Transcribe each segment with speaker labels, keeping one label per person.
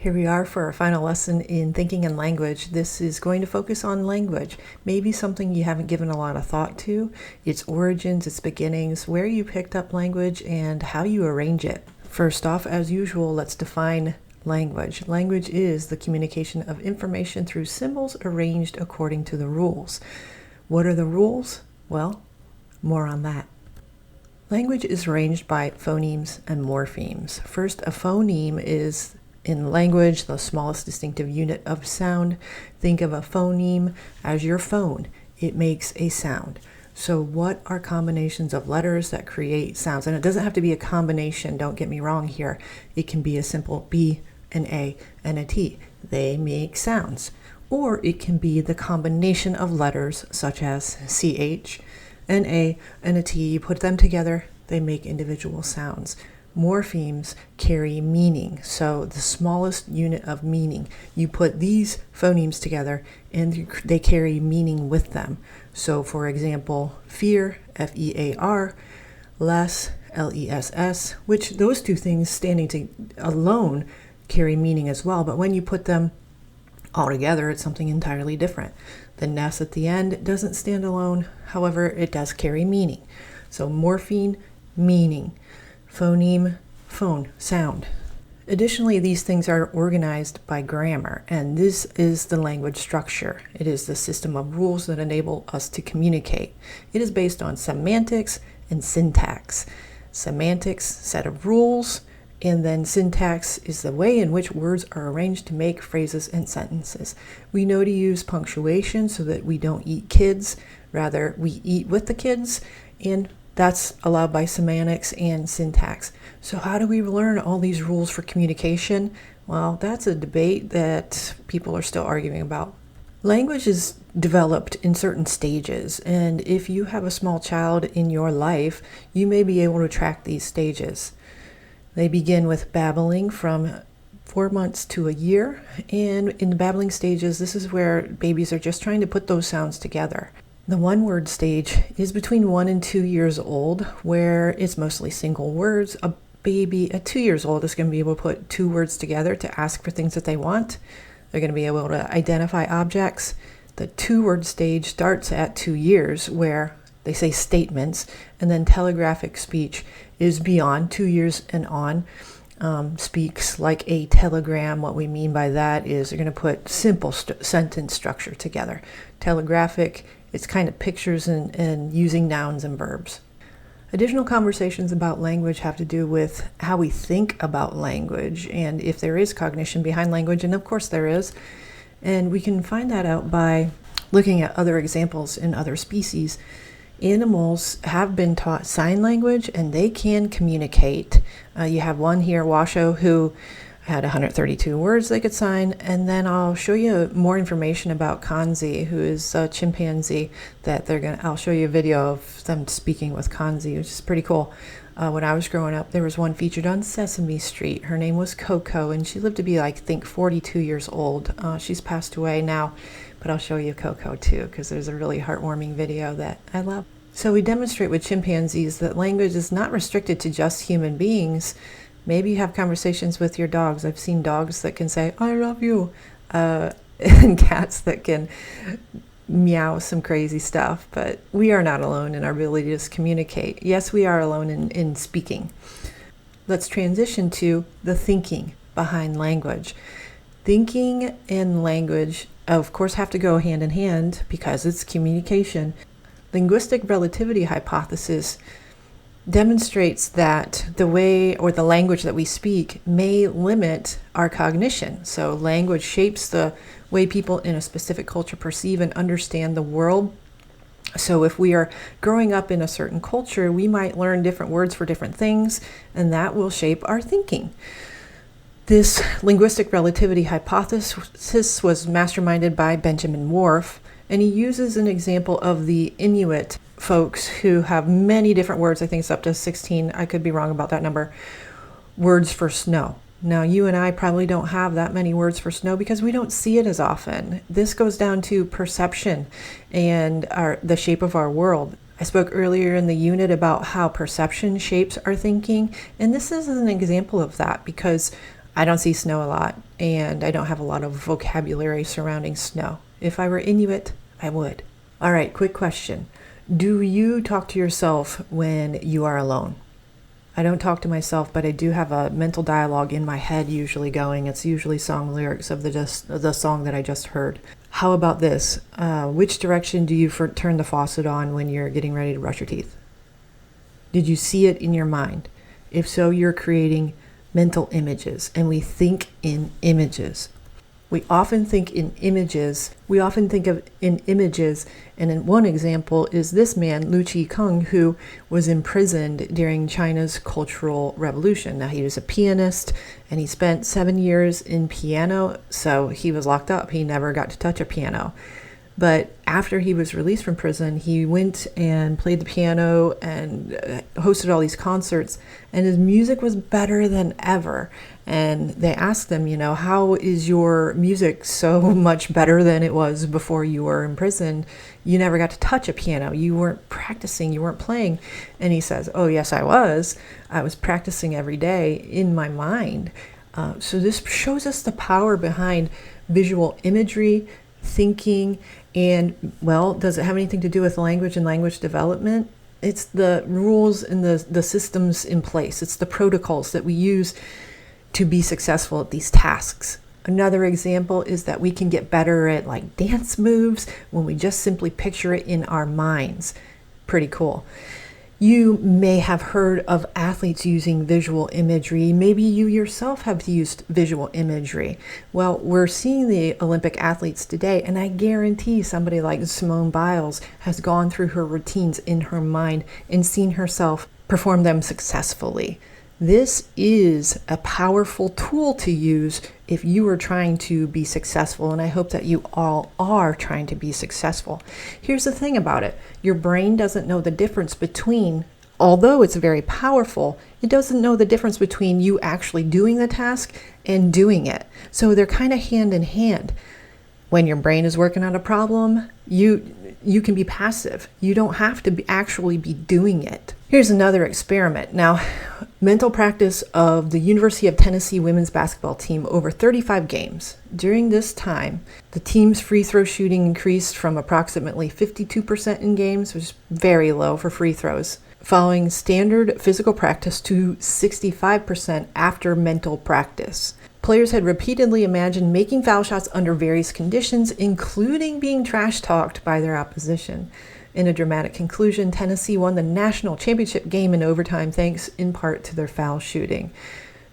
Speaker 1: Here we are for our final lesson in thinking and language. This is going to focus on language, maybe something you haven't given a lot of thought to, its origins, its beginnings, where you picked up language, and how you arrange it. First off, as usual, let's define language. Language is the communication of information through symbols arranged according to the rules. What are the rules? Well, more on that. Language is arranged by phonemes and morphemes. First, a phoneme is in language the smallest distinctive unit of sound. Think of a phoneme as your phone. It makes a sound. So what are combinations of letters that create sounds? And it doesn't have to be a combination, don't get me wrong here. It can be a simple B, an A, and a T. They make sounds. Or it can be the combination of letters such as CH, an A, and a T. You put them together, they make individual sounds. Morphemes carry meaning, so the smallest unit of meaning. You put these phonemes together and they carry meaning with them. So for example, fear, F-E-A-R, less, L-E-S-S, which those two things standing alone carry meaning as well, but when you put them all together, it's something entirely different. The ness at the end doesn't stand alone, however, it does carry meaning. So morpheme, meaning. Phoneme, phone, sound. Additionally, these things are organized by grammar, and this is the language structure. It is the system of rules that enable us to communicate. It is based on semantics and syntax. Semantics, set of rules, and then syntax is the way in which words are arranged to make phrases and sentences. We know to use punctuation so that we don't eat kids, rather we eat with the kids, and that's allowed by semantics and syntax. So how do we learn all these rules for communication? Well, that's a debate that people are still arguing about. Language is developed in certain stages, and if you have a small child in your life, you may be able to track these stages. They begin with babbling from 4 months to a year, and in the babbling stages, this is where babies are just trying to put those sounds together. The one-word stage is between 1 and 2 years old, where it's mostly single words. A baby at 2 years old is going to be able to put 2 words together to ask for things that they want. They're going to be able to identify objects. The 2-word stage starts at 2 years, where they say statements, and then telegraphic speech is beyond 2 years and on. Speaks like a telegram. What we mean by that is they're going to put simple sentence structure together. Telegraphic, it's kind of pictures and using nouns and verbs. Additional conversations about language have to do with how we think about language and if there is cognition behind language, and of course there is. And we can find that out by looking at other examples in other species. Animals have been taught sign language and they can communicate. You have one here, Washoe, who had 132 words they could sign, and then I'll show you more information about Kanzi, who is a chimpanzee that I'll show you a video of them speaking with Kanzi, which is pretty cool. When I was growing up, there was one featured on Sesame Street. Her name was Coco, and she lived to be, I think, 42 years old. She's passed away now, but I'll show you Coco too, because there's a really heartwarming video that I love. So we demonstrate with chimpanzees that language is not restricted to just human beings. Maybe you have conversations with your dogs. I've seen dogs that can say, I love you, and cats that can meow some crazy stuff, but we are not alone in our ability to just communicate. Yes, we are alone in speaking. Let's transition to the thinking behind language. Thinking and language, of course, have to go hand in hand because it's communication. Linguistic relativity hypothesis demonstrates that the way or the language that we speak may limit our cognition. So language shapes the way people in a specific culture perceive and understand the world. So if we are growing up in a certain culture, we might learn different words for different things, and that will shape our thinking. This linguistic relativity hypothesis was masterminded by Benjamin Whorf, and he uses an example of the Inuit folks who have many different words. I think it's up to 16. I could be wrong about that number. Words for snow. Now, you and I probably don't have that many words for snow because we don't see it as often. This goes down to perception and the shape of our world. I spoke earlier in the unit about how perception shapes our thinking, and this is an example of that because I don't see snow a lot, and I don't have a lot of vocabulary surrounding snow. If I were Inuit, I would. All right, quick question. Do you talk to yourself when you are alone? I don't talk to myself, but I do have a mental dialogue in my head usually going. It's usually song lyrics of the song that I just heard. How about this? Which direction do you turn the faucet on when you're getting ready to brush your teeth? Did you see it in your mind? If so, you're creating mental images, and we think in images. We often think in images. And in one example is this man, Lu Chi-kung, who was imprisoned during China's Cultural Revolution. Now, he was a pianist, and he spent 7 years in piano, so he was locked up. He never got to touch a piano. But after he was released from prison, he went and played the piano and hosted all these concerts, and his music was better than ever. And they asked him, how is your music so much better than it was before you were in prison? You never got to touch a piano. You weren't practicing. You weren't playing. And he says, oh, yes, I was. I was practicing every day in my mind. So this shows us the power behind visual imagery, thinking, and, well, does it have anything to do with language and language development? It's the rules and the systems in place. It's the protocols that we use to be successful at these tasks. Another example is that we can get better at like dance moves when we just simply picture it in our minds. Pretty cool. You may have heard of athletes using visual imagery. Maybe you yourself have used visual imagery. Well, we're seeing the Olympic athletes today, and I guarantee somebody like Simone Biles has gone through her routines in her mind and seen herself perform them successfully. This is a powerful tool to use if you are trying to be successful, and I hope that you all are trying to be successful. Here's the thing about it. Your brain doesn't know the difference between, although it's very powerful, it doesn't know the difference between you actually doing the task and doing it. So they're kind of hand in hand. When your brain is working on a problem, you can be passive. You don't have to actually be doing it. Here's another experiment. Now, mental practice of the University of Tennessee women's basketball team over 35 games. During this time, the team's free throw shooting increased from approximately 52% in games, which is very low for free throws, following standard physical practice, to 65% after mental practice. Players had repeatedly imagined making foul shots under various conditions, including being trash-talked by their opposition. In a dramatic conclusion, Tennessee won the national championship game in overtime thanks in part to their foul shooting.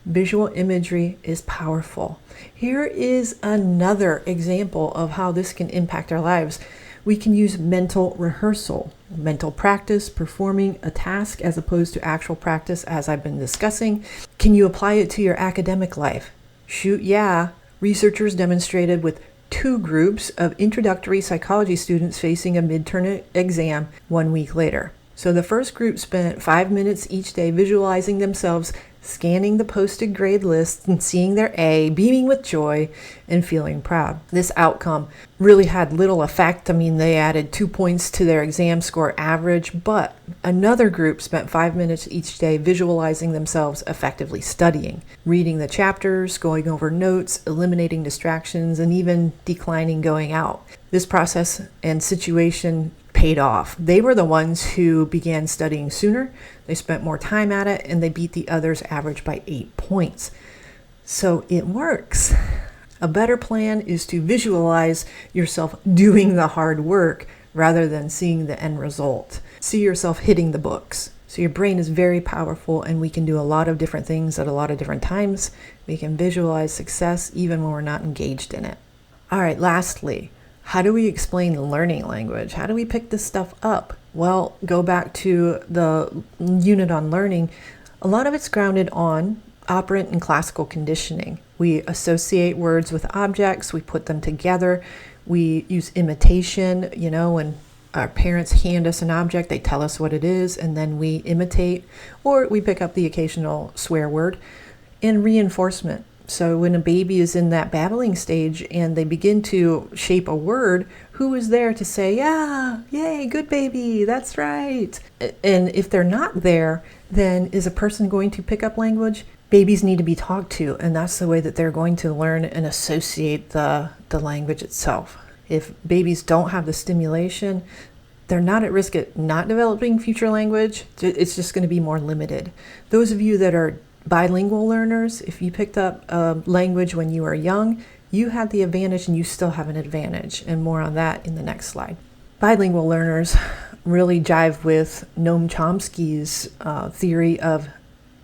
Speaker 1: Visual imagery is powerful. Here is another example of how this can impact our lives. We can use mental rehearsal, mental practice, performing a task as opposed to actual practice, as I've been discussing. Can you apply it to your academic life? Shoot, yeah. Researchers demonstrated with 2 groups of introductory psychology students facing a midterm exam 1 week later. So the first group spent 5 minutes each day visualizing themselves scanning the posted grade list and seeing their A, beaming with joy and feeling proud. This outcome really had little effect. I mean, they added 2 points to their exam score average, but another group spent 5 minutes each day visualizing themselves effectively studying, reading the chapters, going over notes, eliminating distractions, and even declining going out. This process and situation paid off. They were the ones who began studying sooner, they spent more time at it, and they beat the others' average by 8 points. So it works. A better plan is to visualize yourself doing the hard work rather than seeing the end result. See yourself hitting the books. So your brain is very powerful, and we can do a lot of different things at a lot of different times. We can visualize success even when we're not engaged in it. All right, lastly, how do we explain learning language? How do we pick this stuff up? Well, go back to the unit on learning. A lot of it's grounded on operant and classical conditioning. We associate words with objects, we put them together, we use imitation. When our parents hand us an object, they tell us what it is, and then we imitate, or we pick up the occasional swear word. And reinforcement. So when a baby is in that babbling stage and they begin to shape a word, who is there to say, yeah, yay, good baby, that's right? And if they're not there, then is a person going to pick up language? Babies need to be talked to, and that's the way that they're going to learn and associate the language itself. If babies don't have the stimulation, they're not at risk at not developing future language. It's just going to be more limited. Those of you that are bilingual learners, if you picked up a language when you were young, you had the advantage and you still have an advantage, and more on that in the next slide. Bilingual learners really jive with Noam Chomsky's theory of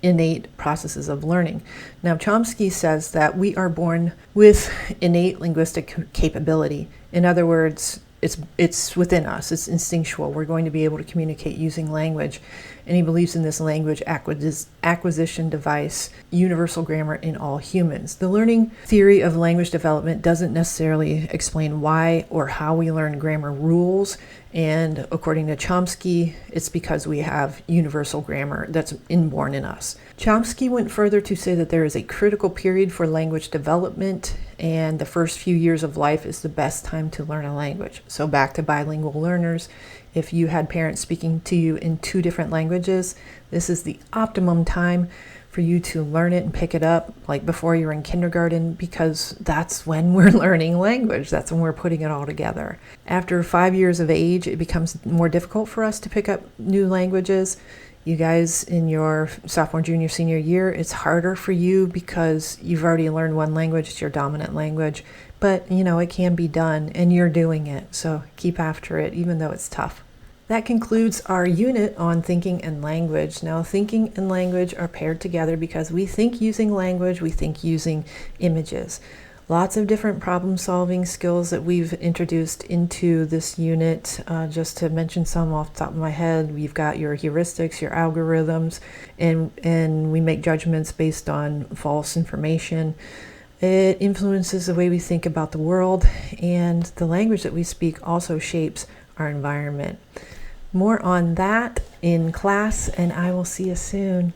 Speaker 1: innate processes of learning. Now, Chomsky says that we are born with innate linguistic capability. In other words, it's within us, it's instinctual. We're going to be able to communicate using language. And he believes in this language acquisition device, universal grammar in all humans. The learning theory of language development doesn't necessarily explain why or how we learn grammar rules. And according to Chomsky, it's because we have universal grammar that's inborn in us. Chomsky went further to say that there is a critical period for language development, and the first few years of life is the best time to learn a language. So back to bilingual learners, if you had parents speaking to you in 2 different languages, this is the optimum time for you to learn it and pick it up, like before you're in kindergarten, because that's when we're learning language. That's when we're putting it all together. After 5 years of age, it becomes more difficult for us to pick up new languages. You guys in your sophomore, junior, senior year, it's harder for you because you've already learned one language, it's your dominant language. But, it can be done, and you're doing it. So keep after it, even though it's tough. That concludes our unit on thinking and language. Now, thinking and language are paired together because we think using language, we think using images. Lots of different problem-solving skills that we've introduced into this unit. Just to mention some off the top of my head, we've got your heuristics, your algorithms, and we make judgments based on false information. It influences the way we think about the world, and the language that we speak also shapes our environment. More on that in class, and I will see you soon.